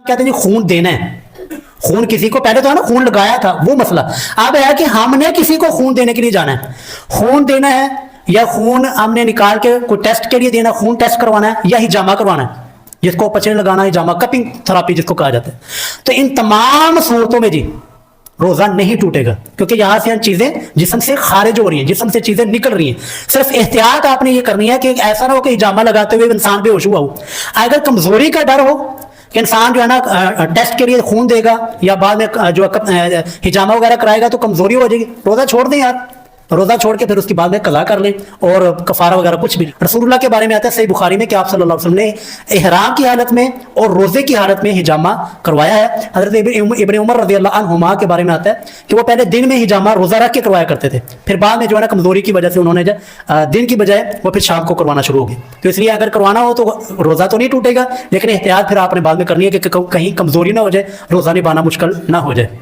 कहते हैं जी खून देना है, खून किसी को पहले तो है ना खून लगाया था वो मसला, अब है कि हमने किसी को खून देने के लिए जाना है, खून देना है या खून हमने निकाल के कोई टेस्ट के लिए देना, खून टेस्ट करवाना है या हिजामा करवाना है, जिसको पचड़े लगाना, हिजामा कपिंग थेरापी जिसको कहा जाता है। तो इन तमाम सूरतों में जी रोजा नहीं टूटेगा, क्योंकि यहां से चीजें जिस्म से खारिज हो रही हैं, जिस्म से चीजें निकल रही हैं। सिर्फ एहतियात आपने ये करनी है कि ऐसा ना हो कि हिजामा लगाते हुए इंसान बेहोश हुआ हो। अगर कमजोरी का डर हो कि इंसान जो है ना टेस्ट के लिए खून देगा या बाद में जो हिजामा वगैरह कराएगा तो कमजोरी हो जाएगी, रोजा छोड़ दें यार, रोजा छोड़ के फिर उसके बाद में कज़ा कर लें और कफारा वगैरह कुछ भी। रसूलुल्लाह के बारे में आता है सही बुखारी में कि आप सल्लल्लाहु अलैहि वसल्लम ने इहराम की हालत में और रोजे की हालत में हिजामा करवाया है। हजरत इब्न उमर रज़ियल्लाहु अन्हुमा के बारे में आता है कि वो पहले दिन में हिजामा रोजा रख के करवाया करते थे, फिर बाद में जो है ना कमजोरी की वजह से उन्होंने दिन की बजाय वो फिर शाम को करवाना शुरू हो गए। तो इसलिए अगर करवाना हो तो रोजा तो नहीं टूटेगा, लेकिन एहतियात फिर आपने बाद में करनी है कि कहीं कमजोरी ना हो जाए, रोजा निभाना मुश्किल ना हो जाए।